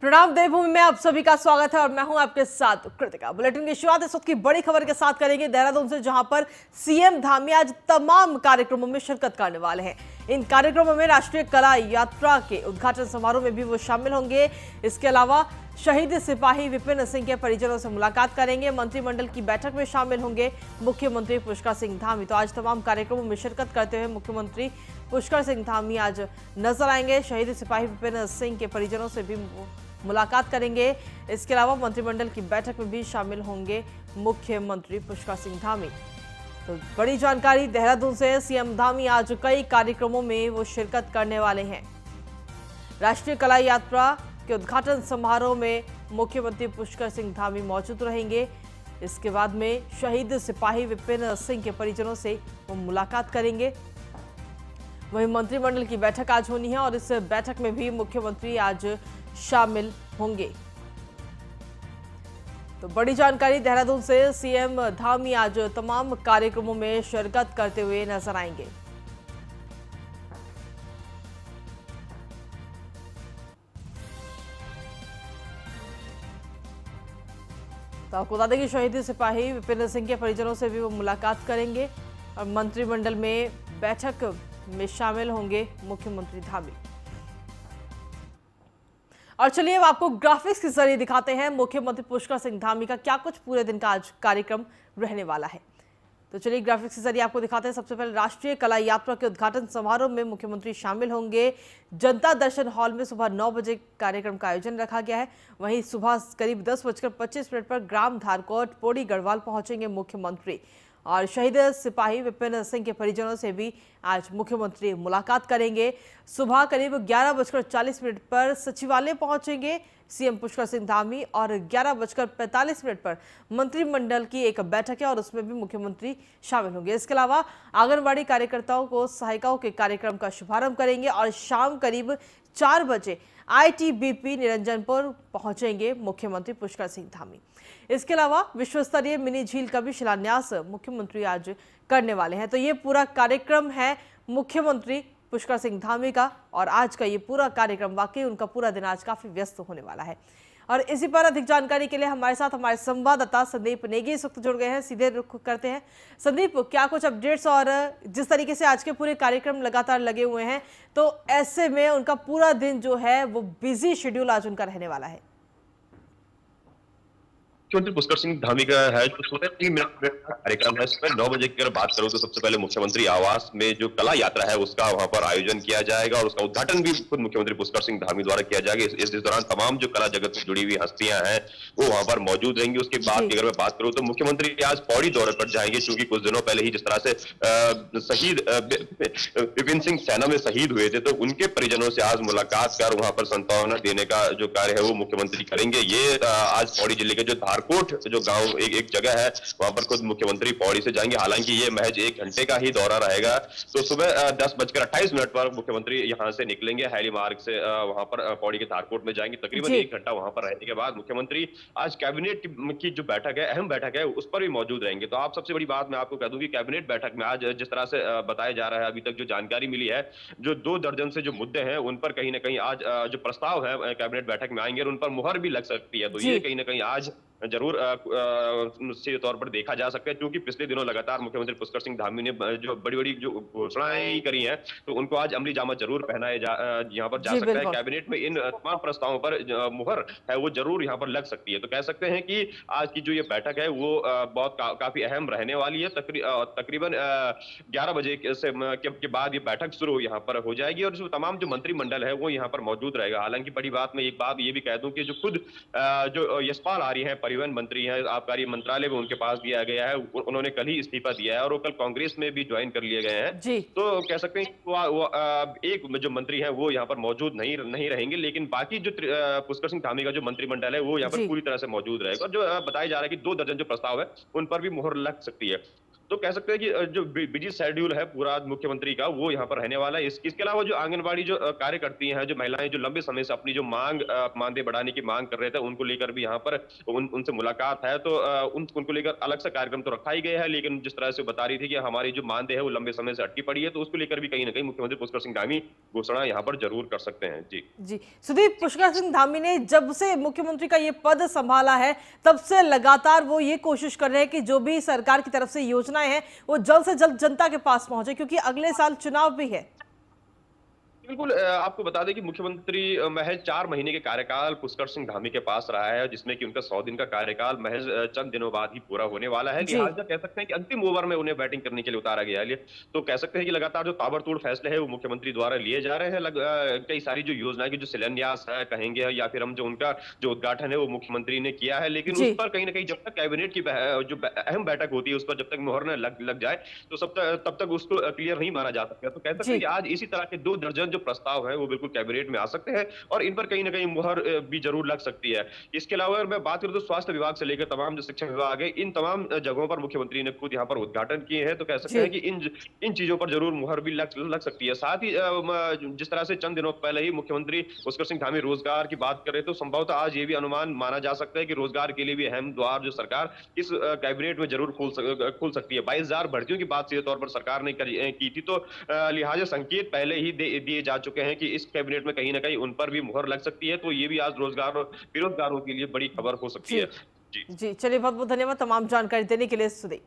प्रणाम देवभूमि में आप सभी का स्वागत है और मैं हूं आपके साथ कृतिका। बुलेटिन की शुरुआत इस वक्त की बड़ी खबर के साथ करेंगे देहरादून से, जहां पर सीएम धामी आज तमाम कार्यक्रमों में शिरकत करने वाले हैं। इन कार्यक्रमों में राष्ट्रीय कला यात्रा के उद्घाटन समारोह में भी वो शामिल होंगे। इसके अलावा शहीद सिपाही विपिन सिंह के परिजनों से मुलाकात करेंगे। मंत्रिमंडल की बैठक में शामिल होंगे मुख्यमंत्री पुष्कर सिंह धामी। तो आज तमाम कार्यक्रमों में शिरकत करते हुए मुख्यमंत्री पुष्कर सिंह धामी आज नजर आएंगे। शहीद सिपाही विपिन सिंह के परिजनों से भी मुलाकात करेंगे। इसके अलावा मंत्रिमंडल की बैठक में भी शामिल होंगे मुख्यमंत्री पुष्कर सिंह धामी। तो बड़ी जानकारी देहरादून से, सीएम धामी आज कई कार्यक्रमों में वो शिरकत करने वाले हैं। राष्ट्रीय कला यात्रा के उद्घाटन समारोह में मुख्यमंत्री पुष्कर सिंह धामी मौजूद रहेंगे। इसके बाद में शहीद सिपाही विपिन सिंह के परिजनों से वो मुलाकात करेंगे। वहीं मंत्रिमंडल की बैठक आज होनी है और इस बैठक में भी मुख्यमंत्री आज शामिल होंगे। तो बड़ी जानकारी देहरादून से, सीएम धामी आज तमाम कार्यक्रमों में शिरकत करते हुए नजर आएंगे। तो आपको बता दें कि शहीद सिपाही विपिन सिंह के परिजनों से भी वो मुलाकात करेंगे और मंत्रिमंडल में बैठक में शामिल होंगे मुख्यमंत्री धामी। और चलिए अब आपको ग्राफिक्स के जरिए दिखाते हैं मुख्यमंत्री पुष्कर सिंह धामी का क्या कुछ पूरे दिन का आज कार्यक्रम रहने वाला है। तो चलिए ग्राफिक्स के जरिए आपको दिखाते हैं। सबसे पहले राष्ट्रीय कला यात्रा के उद्घाटन समारोह में मुख्यमंत्री शामिल होंगे। जनता दर्शन हॉल में सुबह 9 बजे कार्यक्रम का आयोजन रखा गया है। वहीं सुबह करीब 10:25 पर ग्राम धारकोट पोड़ी गढ़वाल पहुंचेंगे मुख्यमंत्री और शहीद सिपाही विपिन सिंह के परिजनों से भी आज मुख्यमंत्री मुलाकात करेंगे। सुबह करीब 11:40 पर सचिवालय पहुंचेंगे सीएम पुष्कर सिंह धामी और 11:45 पर मंत्रिमंडल की एक बैठक है और उसमें भी मुख्यमंत्री शामिल होंगे। इसके अलावा आंगनबाड़ी कार्यकर्ताओं को सहायिकाओं के कार्यक्रम का शुभारंभ करेंगे और शाम करीब 4 बजे आईटीबीपी निरंजनपुर पहुंचेंगे मुख्यमंत्री पुष्कर सिंह धामी। इसके अलावा विश्व स्तरीय मिनी झील का भी शिलान्यास मुख्यमंत्री आज करने वाले हैं। तो ये पूरा कार्यक्रम है मुख्यमंत्री पुष्कर सिंह धामी का और आज का ये पूरा कार्यक्रम, वाकई उनका पूरा दिन आज काफी व्यस्त होने वाला है। और इसी पर अधिक जानकारी के लिए हमारे साथ हमारे संवाददाता संदीप नेगी इस वक्त जुड़ गए हैं। सीधे रुख करते हैं। संदीप, क्या कुछ अपडेट्स और जिस तरीके से आज के पूरे कार्यक्रम लगातार लगे हुए हैं, तो ऐसे में उनका पूरा दिन जो है वो बिजी शेड्यूल आज उनका रहने वाला है। मुख्यमंत्री पुष्कर सिंह धामी का है जो 3 मिनट का कार्यक्रम है। सुबह 9 बजे की अगर बात करूं तो सबसे पहले मुख्यमंत्री आवास में जो कला यात्रा है उसका वहां पर आयोजन किया जाएगा और उसका उद्घाटन भी खुद मुख्यमंत्री पुष्कर सिंह धामी द्वारा किया जाएगा। इस दौरान तमाम जो कला जगत से जुड़ी हुई हस्तियां हैं वो वहां पर मौजूद रहेंगी। उसके बाद की अगर मैं बात करूं तो मुख्यमंत्री आज पौड़ी दौरे पर जाएंगे, क्योंकि कुछ दिनों पहले ही जिस तरह से शहीद विपिन सिंह सेना में शहीद हुए थे, तो उनके परिजनों से आज मुलाकात कर वहां पर सांत्वना देने का जो कार्य है वो मुख्यमंत्री करेंगे। ये आज पौड़ी जिले के जो धारकोट जो गांव एक जगह है वहां पर खुद मुख्यमंत्री पौड़ी से जाएंगे। हालांकि ये महज 1 घंटे का ही दौरा रहेगा। तो सुबह 10:28 पर मुख्यमंत्री यहां से निकलेंगे, हैली मार्ग से वहां पर पौड़ी के धारकोट में जाएंगे। तकरीबन 1 घंटा वहां पर रहने के बाद मुख्यमंत्री आज कैबिनेट की जो बैठक है, अहम बैठक है, उस पर भी मौजूद रहेंगे। तो आप सबसे बड़ी बात मैं आपको कह दूं कि कैबिनेट बैठक में आज जिस तरह से बताया जा रहा है, अभी तक जो जानकारी मिली है, जो 2 दर्जन से जो मुद्दे हैं उन पर कहीं ना कहीं आज जो प्रस्ताव है कैबिनेट बैठक में आएंगे और उन पर मुहर भी लग सकती है। तो ये कहीं ना कहीं आज जरूर निश्चित तौर पर देखा जा सकता है, क्योंकि पिछले दिनों लगातार मुख्यमंत्री पुष्कर सिंह धामी ने जो बड़ी-बड़ी जो घोषणाएं करी हैं, तो उनको आज अमली जामा जरूर पहनाया यहाँ पर जा सकता है। कैबिनेट में इन तमाम प्रस्तावों पर मुहर है वो जरूर यहाँ पर लग सकती है। तो कह सकते हैं कि आज की जो ये बैठक है वो बहुत काफी अहम रहने वाली है। तकरीबन 11 बजे के बाद ये बैठक शुरू यहाँ पर हो जाएगी और जो तमाम जो मंत्रिमंडल है वो यहाँ पर मौजूद रहेगा। हालांकि बड़ी बात, मैं एक बात ये भी कह दूं कि जो खुद जो यशपाल आर्य हैं, परिवहन मंत्री हैं, आबकारी मंत्रालय में उनके पास दिया गया है, उन्होंने कल ही इस्तीफा दिया है और वो कल कांग्रेस में भी ज्वाइन कर लिए गए हैं। तो कह सकते हैं वो एक जो मंत्री हैं वो यहाँ पर मौजूद नहीं रहेंगे, लेकिन बाकी जो पुष्कर सिंह धामी का जो मंत्रिमंडल है वो यहाँ पर पूरी तरह से मौजूद रहेगा। और जो बताया जा रहा है कि 2 दर्जन जो प्रस्ताव है उन पर भी मुहर लग सकती है। तो कह सकते हैं कि जो बिजी शेड्यूल है पूरा मुख्यमंत्री का वो यहाँ पर रहने वाला है। इसके अलावा जो आंगनबाड़ी जो कार्य करती हैं, जो महिलाएं जो लंबे समय से अपनी जो मांग मानदेय बढ़ाने की मांग कर रहे थे, उनको लेकर भी यहाँ पर उनसे मुलाकात है। तो उनको लेकर अलग से कार्यक्रम तो रखा ही गया है, लेकिन जिस तरह से बता रही थी कि हमारी जो मानदेय है वो लंबे समय से अटकी पड़ी है, तो उसको लेकर भी कहीं ना कहीं मुख्यमंत्री पुष्कर सिंह धामी घोषणा यहाँ पर जरूर कर सकते हैं। जी सुदीप, पुष्कर सिंह धामी ने जब से मुख्यमंत्री का ये पद संभाला है तब से लगातार वो ये कोशिश कर रहे हैं कि जो भी सरकार की तरफ से योजनाएं हैं वो जल्द से जल्द जनता के पास पहुंचे, क्योंकि अगले साल चुनाव भी है। बिल्कुल, आपको बता दें कि मुख्यमंत्री महज 4 महीने के कार्यकाल पुष्कर सिंह धामी के पास रहा है, जिसमें कि उनका 100 दिन का कार्यकाल महज चंद दिनों बाद ही पूरा होने वाला है। लिहाजा कह सकते हैं कि अंतिम ओवर में उन्हें बैटिंग करने के लिए उतारा गया है। तो कह सकते हैं कि लगातार जो ताबड़तोड़ फैसले हैं वो मुख्यमंत्री द्वारा लिए जा रहे हैं। कई सारी जो योजनाएं की जो शिलान्यास है कहेंगे, या फिर हम जो उनका जो उद्घाटन है वो मुख्यमंत्री ने किया है, लेकिन उस पर कहीं ना कहीं जब तक कैबिनेट की जो अहम बैठक होती है उस पर जब तक मुहर न लग जाए तो तब तक उसको क्लियर नहीं माना जा सकता। तो कह सकते हैं कि आज इसी तरह के 2 दर्जन जो प्रस्ताव है वो बिल्कुल कैबिनेट में आ सकते हैं और इन पर कहीं ना कहीं मुहर भी जरूर लग सकती है। इसके अलावा अगर मैं बात करूं तो स्वास्थ्य विभाग से लेकर तमाम जो शिक्षा विभाग है, इन तमाम जगहों पर मुख्यमंत्री ने खुद यहां पर उद्घाटन किए हैं। तो कह सकते हैं कि इन चीजों पर जरूर मुहर भी लग सकती है। साथ ही जिस तरह से चंद दिनों पहले ही मुख्यमंत्री पुष्कर सिंह धामी रोजगार की बात कर रहे, तो संभवतः आज ये भी अनुमान माना जा सकता है कि रोजगार के लिए भी अहम द्वार जो सरकार इस कैबिनेट में जरूर खुल सकती है। 22,000 भर्तियों की बात सीधे तौर पर सरकार ने की थी, तो लिहाजा संकेत पहले ही दिए जा चुके हैं कि इस कैबिनेट में कहीं ना कहीं उन पर भी मुहर लग सकती है। तो ये भी आज रोजगार और बेरोजगारों के लिए बड़ी खबर हो सकती है। जी चलिए, बहुत बहुत धन्यवाद तमाम जानकारी देने के लिए सुदीप।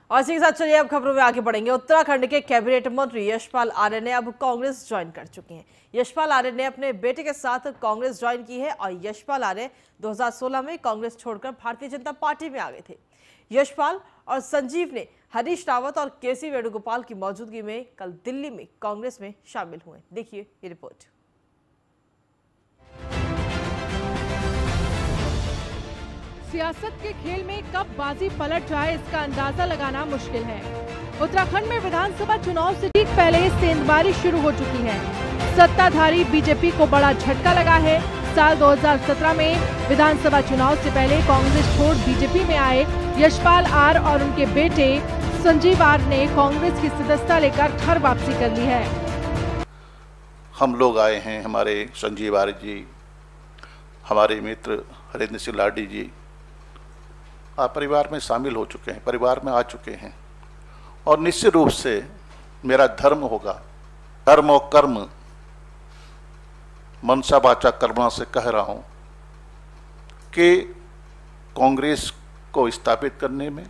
और इसी के साथ चलिए अब खबरों में आगे बढ़ेंगे। उत्तराखंड के कैबिनेट मंत्री यशपाल आर्य ने अब कांग्रेस ज्वाइन कर चुके हैं। यशपाल आर्य ने अपने बेटे के साथ कांग्रेस ज्वाइन की है और यशपाल आर्य 2016 में कांग्रेस छोड़कर भारतीय जनता पार्टी में आ गए थे। यशपाल और संजीव ने हरीश रावत और केसी वेणुगोपाल की मौजूदगी में कल दिल्ली में कांग्रेस में शामिल हुए। देखिए ये रिपोर्ट। सियासत के खेल में कब बाजी पलट जाए इसका अंदाजा लगाना मुश्किल है। उत्तराखंड में विधानसभा चुनाव से ठीक पहले सेंधमारी शुरू हो चुकी है। सत्ताधारी बीजेपी को बड़ा झटका लगा है। साल 2017 में विधानसभा चुनाव से पहले कांग्रेस छोड़ बीजेपी में आए यशपाल आर्य और उनके बेटे संजीव आर्य ने कांग्रेस की सदस्यता लेकर घर वापसी कर ली है। हम लोग आए हैं, हमारे संजीव आर्य जी, हमारे मित्र हरेंद्र सिंह लाडी जी आप परिवार में शामिल हो चुके हैं, परिवार में आ चुके हैं। और निश्चित रूप से मेरा धर्म होगा, धर्म और कर्म मनसा वाचा कर्मणा से कह रहा हूं कि कांग्रेस को स्थापित करने में,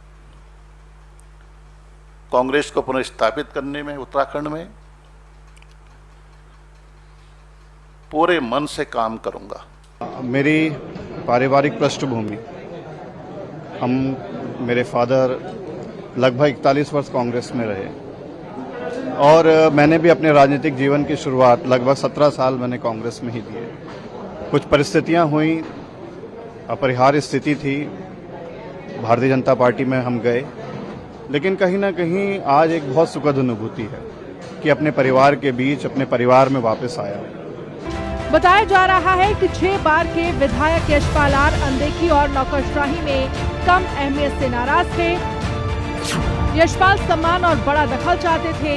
कांग्रेस को पुनर्स्थापित करने में उत्तराखंड में पूरे मन से काम करूंगा। मेरी पारिवारिक पृष्ठभूमि, मेरे फादर लगभग 41 वर्ष कांग्रेस में रहे और मैंने भी अपने राजनीतिक जीवन की शुरुआत लगभग 17 साल मैंने कांग्रेस में ही दिए। कुछ परिस्थितियां हुई, अपरिहार्य स्थिति थी, भारतीय जनता पार्टी में हम गए, लेकिन कहीं ना कहीं आज एक बहुत सुखद अनुभूति है कि अपने परिवार के बीच, अपने परिवार में वापस आया। बताया जा रहा है कि 6 बार के विधायक यशपाल आर्य अनदेखी और नौकरशाही में कम अहमियत से नाराज थे। यशपाल सम्मान और बड़ा दखल चाहते थे।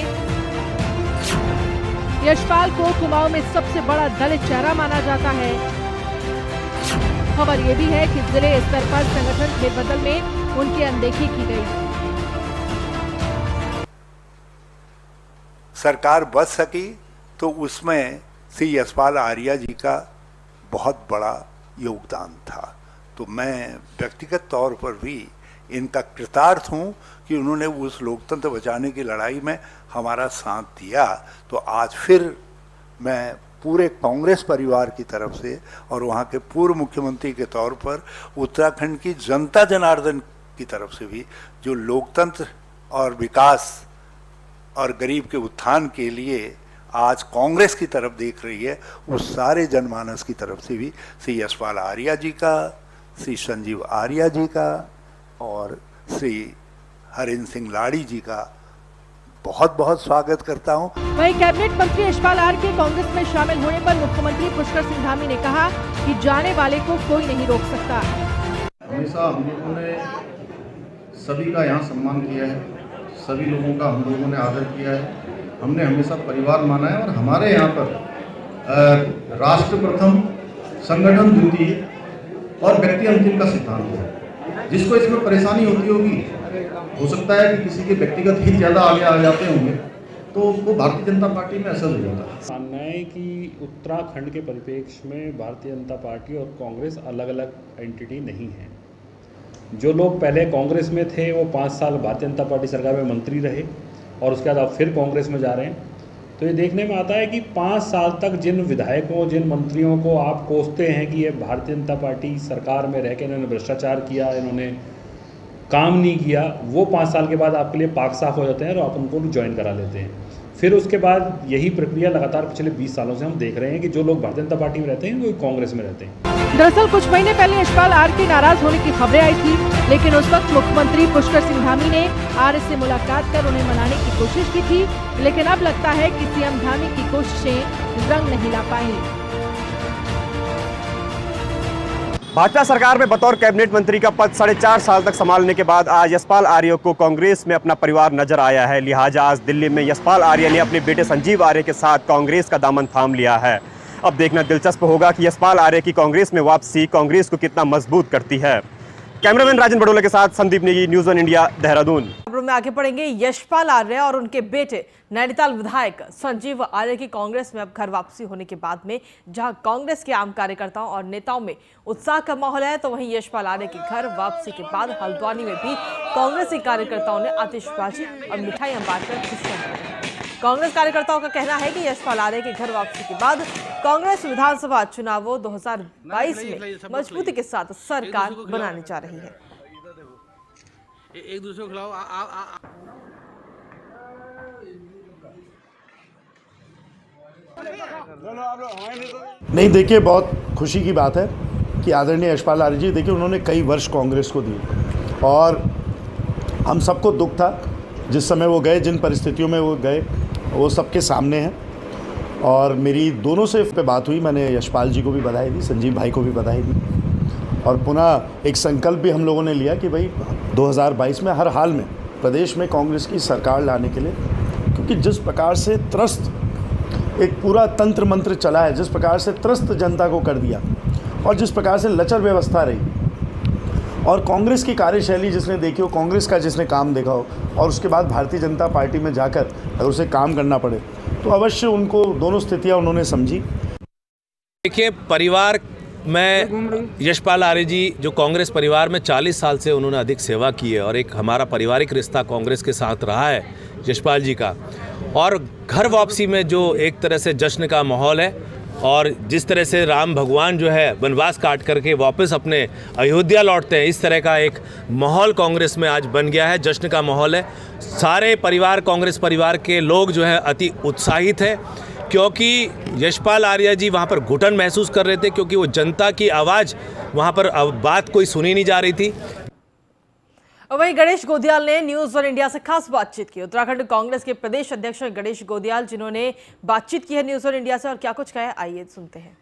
यशपाल को कुमाऊं में सबसे बड़ा दलित चेहरा माना जाता है। खबर ये भी है कि जिले स्तर पर संगठन फेरबदल में उनकी अनदेखी की गई। सरकार बच सकी तो उसमें श्री यशपाल आर्य जी का बहुत बड़ा योगदान था। तो मैं व्यक्तिगत तौर पर भी इनका कृतार्थ हूं कि उन्होंने उस लोकतंत्र बचाने की लड़ाई में हमारा साथ दिया। तो आज फिर मैं पूरे कांग्रेस परिवार की तरफ से और वहां के पूर्व मुख्यमंत्री के तौर पर उत्तराखंड की जनता जनार्दन की तरफ से भी जो लोकतंत्र और विकास और गरीब के उत्थान के लिए आज कांग्रेस की तरफ देख रही है, उस सारे जनमानस की तरफ से भी श्री यशपाल आर्य जी का, श्री संजीव आर्य जी का और श्री हरेंद्र सिंह लाड़ी जी का बहुत बहुत स्वागत करता हूं। वहीं कैबिनेट मंत्री यशपाल आर्य के कांग्रेस में शामिल होने पर मुख्यमंत्री पुष्कर सिंह धामी ने कहा कि जाने वाले को कोई नहीं रोक सकता। हमेशा हम लोगों ने सभी का यहाँ सम्मान किया है, सभी लोगों का हम लोगों ने आदर किया है। हमने हमेशा परिवार माना है और हमारे यहाँ पर राष्ट्र प्रथम, संगठन द्वितीय और व्यक्ति अंतिम का सिद्धांत है। जिसको इसमें परेशानी होती होगी, हो सकता है कि किसी के व्यक्तिगत हित ज़्यादा आगे आ जाते होंगे, तो वो भारतीय जनता पार्टी में असर हो जाता है। मानना है कि उत्तराखंड के परिप्रेक्ष्य में भारतीय जनता पार्टी और कांग्रेस अलग अलग एंटिटी नहीं है। जो लोग पहले कांग्रेस में थे वो 5 साल भारतीय जनता पार्टी सरकार में मंत्री रहे और उसके बाद अब फिर कांग्रेस में जा रहे हैं, तो ये देखने में आता है कि 5 साल तक जिन विधायकों, जिन मंत्रियों को आप कोसते हैं कि ये भारतीय जनता पार्टी सरकार में रह के इन्होंने भ्रष्टाचार किया, इन्होंने काम नहीं किया, वो 5 साल के बाद आपके लिए पाक साफ हो जाते हैं और आप उनको भी ज्वाइन करा लेते हैं। फिर उसके बाद यही प्रक्रिया लगातार पिछले 20 सालों से हम देख रहे हैं कि जो लोग भारतीय जनता पार्टी में रहते हैं वो कांग्रेस में रहते हैं। दरअसल कुछ महीने पहले यशपाल आर्य के नाराज होने की खबरें आई थी, लेकिन उस वक्त मुख्यमंत्री पुष्कर सिंह धामी ने आर्य से मुलाकात कर उन्हें मनाने की कोशिश की थी, लेकिन अब लगता है कि सीएम धामी की कोशिशें रंग नहीं ला पाई। भाजपा सरकार में बतौर कैबिनेट मंत्री का पद 4.5 साल तक संभालने के बाद आज यशपाल आर्य को कांग्रेस में अपना परिवार नजर आया है। लिहाजा आज दिल्ली में यशपाल आर्य ने अपने बेटे संजीव आर्य के साथ कांग्रेस का दामन थाम लिया है। अब देखना दिलचस्प होगा कि यशपाल आर्य की कांग्रेस में वापसी कांग्रेस को कितना मजबूत करती है। कैमरामैन राजन बड़ोले के साथ संदीप नेगी, न्यूज़ 1 इंडिया, देहरादून। खबरों में आगे बढ़ेंगे। यशपाल आर्य और उनके बेटे नैनीताल विधायक संजीव आर्य की कांग्रेस में अब घर वापसी होने के बाद में जहां कांग्रेस के आम कार्यकर्ताओं और नेताओं में उत्साह का माहौल है, तो वहीं यशपाल आर्य की घर वापसी के बाद हल्द्वानी में भी कांग्रेसी कार्यकर्ताओं ने आतिशबाजी और मिठाइयां बांटकर खुशियां मनाई। कांग्रेस कार्यकर्ताओं का कहना है कि यशपाल आर्य के घर वापसी के बाद कांग्रेस विधानसभा चुनावों 2022 में मजबूती के साथ सरकार बनाने जा रही है। एक दूसरे को खिलाओ। नहीं, देखिए बहुत खुशी की बात है कि आदरणीय यशपाल आर्य जी, देखिए उन्होंने कई वर्ष कांग्रेस को दिए और हम सबको दुख था जिस समय वो गए, जिन परिस्थितियों में वो गए वो सबके सामने हैं। और मेरी दोनों से पे बात हुई, मैंने यशपाल जी को भी बधाई दी, संजीव भाई को भी बधाई दी और पुनः एक संकल्प भी हम लोगों ने लिया कि भाई 2022 में हर हाल में प्रदेश में कांग्रेस की सरकार लाने के लिए, क्योंकि जिस प्रकार से त्रस्त एक पूरा तंत्र मंत्र चला है, जिस प्रकार से त्रस्त जनता को कर दिया और जिस प्रकार से लचर व्यवस्था रही और कांग्रेस की कार्यशैली जिसने देखी हो, कांग्रेस का जिसने काम देखा हो और उसके बाद भारतीय जनता पार्टी में जाकर अगर उसे काम करना पड़े तो अवश्य उनको दोनों स्थितियां उन्होंने समझी। देखिए, परिवार में यशपाल आर्य जी जो कांग्रेस परिवार में 40 साल से उन्होंने अधिक सेवा की है और एक हमारा पारिवारिक रिश्ता कांग्रेस के साथ रहा है यशपाल जी का, और घर वापसी में जो एक तरह से जश्न का माहौल है और जिस तरह से राम भगवान जो है वनवास काट करके वापस अपने अयोध्या लौटते हैं, इस तरह का एक माहौल कांग्रेस में आज बन गया है, जश्न का माहौल है। सारे परिवार, कांग्रेस परिवार के लोग जो है अति उत्साहित है क्योंकि यशपाल आर्य जी वहाँ पर घुटन महसूस कर रहे थे, क्योंकि वो जनता की आवाज़ वहाँ पर बात कोई सुनी नहीं जा रही थी। वहीं गणेश गोदियाल ने न्यूज़ 1 इंडिया से खास बातचीत की। उत्तराखंड कांग्रेस के प्रदेश अध्यक्ष गणेश गोदियाल जिन्होंने बातचीत की है न्यूज़ 1 इंडिया से, और क्या कुछ कहा है आइए सुनते हैं।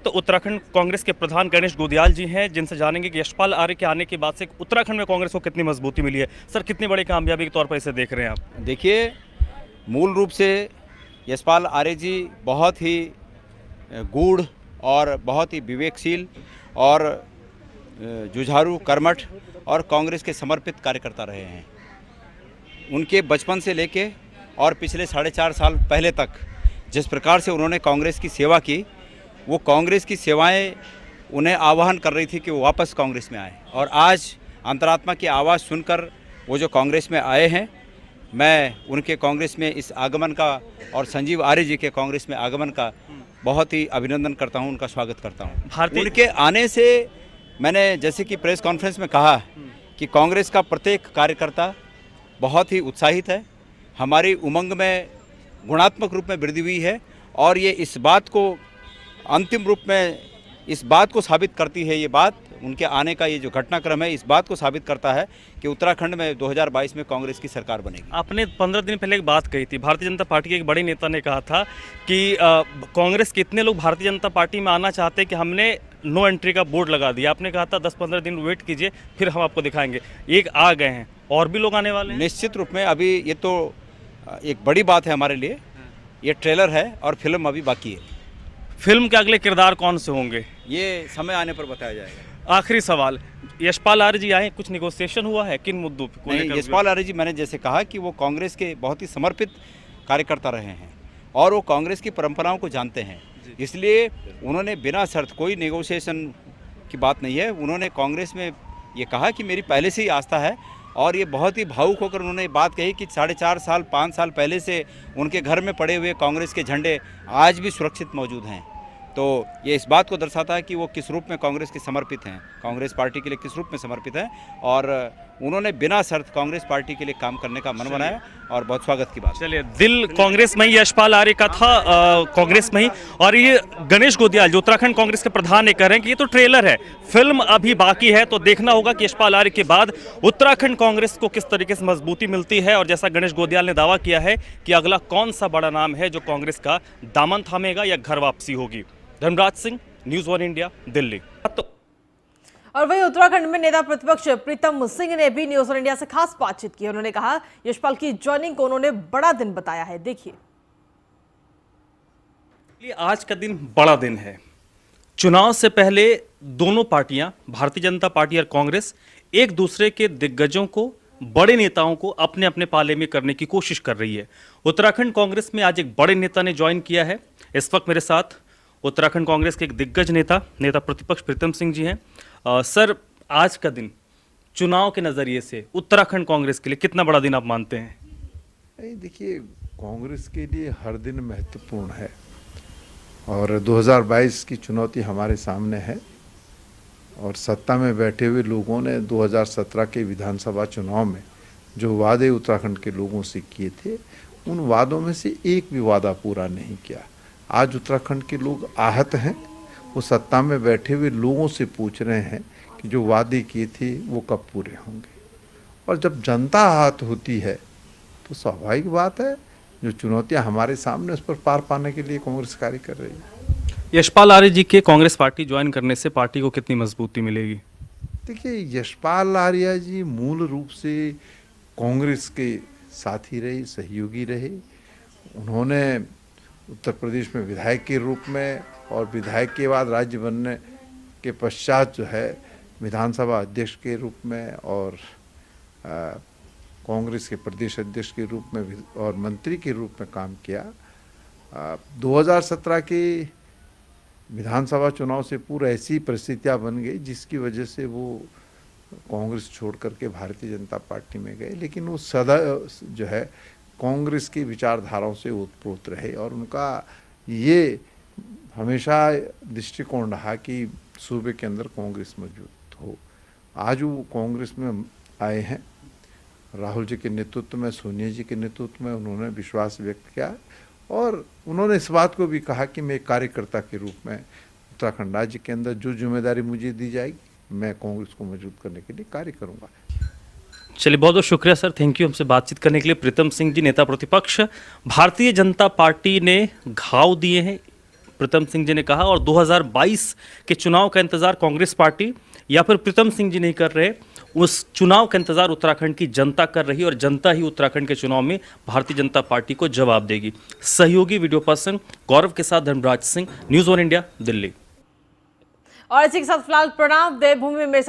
तो उत्तराखंड कांग्रेस के प्रधान गणेश गोदियाल जी हैं, जिनसे जानेंगे कि यशपाल आर्य के आने के बाद से उत्तराखंड में कांग्रेस को कितनी मजबूती मिली है। सर, कितनी बड़ी कामयाबी के तौर पर इसे देख रहे हैं आप? देखिए, मूल रूप से यशपाल आर्य जी बहुत ही गूढ़ और बहुत ही विवेकशील और जुझारू, कर्मठ और कांग्रेस के समर्पित कार्यकर्ता रहे हैं। उनके बचपन से लेके और पिछले 4.5 साल पहले तक जिस प्रकार से उन्होंने कांग्रेस की सेवा की, वो कांग्रेस की सेवाएं उन्हें आह्वान कर रही थी कि वो वापस कांग्रेस में आए, और आज अंतरात्मा की आवाज़ सुनकर वो जो कांग्रेस में आए हैं, मैं उनके कांग्रेस में इस आगमन का और संजीव आर्य जी के कांग्रेस में आगमन का बहुत ही अभिनंदन करता हूं, उनका स्वागत करता हूं। उनके आने से मैंने जैसे कि प्रेस कॉन्फ्रेंस में कहा कि कांग्रेस का प्रत्येक कार्यकर्ता बहुत ही उत्साहित है, हमारी उमंग में गुणात्मक रूप में वृद्धि हुई है और ये इस बात को अंतिम रूप में इस बात को साबित करती है, ये बात उनके आने का ये जो घटनाक्रम है इस बात को साबित करता है कि उत्तराखंड में 2022 में कांग्रेस की सरकार बनेगी। आपने 15 दिन पहले एक बात कही थी, भारतीय जनता पार्टी के एक बड़े नेता ने कहा था कि कांग्रेस के इतने लोग भारतीय जनता पार्टी में आना चाहते हैं कि हमने नो एंट्री का बोर्ड लगा दिया। आपने कहा था 10-15 दिन वेट कीजिए, फिर हम आपको दिखाएंगे। एक आ गए हैं, और भी लोग आने वाले हैं। निश्चित रूप में अभी ये तो एक बड़ी बात है हमारे लिए। ये ट्रेलर है और फिल्म अभी बाकी है। फिल्म के अगले किरदार कौन से होंगे, ये समय आने पर बताया जाएगा। आखिरी सवाल, यशपाल आर्य जी आए, कुछ नेगोशिएशन हुआ है किन मुद्दों पर? नहीं, यशपाल आर्य जी, मैंने जैसे कहा कि वो कांग्रेस के बहुत ही समर्पित कार्यकर्ता रहे हैं और वो कांग्रेस की परंपराओं को जानते हैं, इसलिए उन्होंने बिना शर्त, कोई नेगोशिएशन की बात नहीं है, उन्होंने कांग्रेस में ये कहा कि मेरी पहले से ही आस्था है। और ये बहुत ही भावुक होकर उन्होंने बात कही कि 4.5 साल 5 साल पहले से उनके घर में पड़े हुए कांग्रेस के झंडे आज भी सुरक्षित मौजूद हैं। तो ये इस बात को दर्शाता है कि वो किस रूप में कांग्रेस के समर्पित हैं, कांग्रेस पार्टी के लिए किस रूप में समर्पित हैं। और उन्होंने बिना शर्त कांग्रेस पार्टी के लिए काम करने का मन बनाया और बहुत स्वागत की बात। चलिए, दिल कांग्रेस में ही यशपाल आर्य का था, कांग्रेस में ही। और ये गणेश गोदियाल जो उत्तराखंड कांग्रेस के प्रधान, कह रहे हैं कि ये तो ट्रेलर है, फिल्म अभी बाकी है। तो देखना होगा कि यशपाल आर्य के बाद उत्तराखंड कांग्रेस को किस तरीके से मजबूती मिलती है। और जैसा गणेश गोदियाल ने दावा किया है कि अगला कौन सा बड़ा नाम है जो कांग्रेस का दामन थामेगा या घर वापसी होगी। Dharmraj Singh, news 1 India, Delhi. और वहीं उत्तराखंड में नेता प्रतिपक्ष प्रीतम सिंह ने भी न्यूज़ 1 इंडिया से खास बातचीत की। उन्होंने कहा यशपाल की ज्वाइनिंग को उन्होंने बड़ा दिन बताया है। देखिए, आज का दिन बड़ा दिन है। चुनाव से पहले दोनों पार्टियां, भारतीय जनता पार्टी और कांग्रेस, एक दूसरे के दिग्गजों को, बड़े नेताओं को अपने अपने पाले में करने की कोशिश कर रही है। उत्तराखंड कांग्रेस में आज एक बड़े नेता ने ज्वाइन किया है। इस वक्त मेरे साथ उत्तराखंड कांग्रेस के एक दिग्गज नेता प्रतिपक्ष प्रीतम सिंह जी हैं। सर, आज का दिन चुनाव के नज़रिए से उत्तराखंड कांग्रेस के लिए कितना बड़ा दिन आप मानते हैं? देखिए, कांग्रेस के लिए हर दिन महत्वपूर्ण है और 2022 की चुनौती हमारे सामने है। और सत्ता में बैठे हुए लोगों ने 2017 के विधानसभा चुनाव में जो वादे उत्तराखंड के लोगों से किए थे, उन वादों में से एक भी वादा पूरा नहीं किया। आज उत्तराखंड के लोग आहत हैं। वो सत्ता में बैठे हुए लोगों से पूछ रहे हैं कि जो वादे किए थे वो कब पूरे होंगे। और जब जनता आहत होती है तो स्वाभाविक बात है, जो चुनौतियां हमारे सामने उस पर पार पाने के लिए कांग्रेस कार्य कर रही है। यशपाल आर्य जी के कांग्रेस पार्टी ज्वाइन करने से पार्टी को कितनी मजबूती मिलेगी? देखिए, यशपाल आर्य जी मूल रूप से कांग्रेस के साथी रहे, सहयोगी रहे। उन्होंने उत्तर प्रदेश में विधायक के रूप में और विधायक के बाद राज्य बनने के पश्चात जो है विधानसभा अध्यक्ष के रूप में और कांग्रेस के प्रदेश अध्यक्ष के रूप में और मंत्री के रूप में काम किया। 2017 के विधानसभा चुनाव से पूर्व ऐसी परिस्थितियां बन गई जिसकी वजह से वो कांग्रेस छोड़ करके भारतीय जनता पार्टी में गए, लेकिन वो सदा जो है कांग्रेस की विचारधाराओं से ओतप्रोत रहे और उनका ये हमेशा दृष्टिकोण रहा कि सूबे के अंदर कांग्रेस मौजूद हो। आज वो कांग्रेस में आए हैं, राहुल जी के नेतृत्व में, सोनिया जी के नेतृत्व में उन्होंने विश्वास व्यक्त किया और उन्होंने इस बात को भी कहा कि मैं एक कार्यकर्ता के रूप में उत्तराखंड राज्य के अंदर जो जिम्मेदारी मुझे दी जाएगी मैं कांग्रेस को मजबूत करने के लिए कार्य करूँगा। चलिए, बहुत बहुत शुक्रिया सर, थैंक यू हमसे बातचीत करने के लिए। प्रीतम सिंह जी, नेता प्रतिपक्ष भारतीय जनता पार्टी ने घाव दिए हैं, प्रीतम सिंह जी ने कहा। और 2022 के चुनाव का इंतजार कांग्रेस पार्टी या फिर प्रीतम सिंह जी नहीं कर रहे, उस चुनाव का इंतजार उत्तराखंड की जनता कर रही है और जनता ही उत्तराखंड के चुनाव में भारतीय जनता पार्टी को जवाब देगी। सहयोगी वीडियो पर्सन गौरव के साथ धर्मराज सिंह, न्यूज़ 1 इंडिया, दिल्ली। और इसी के साथ फिलहाल प्रणाम देवभूमि में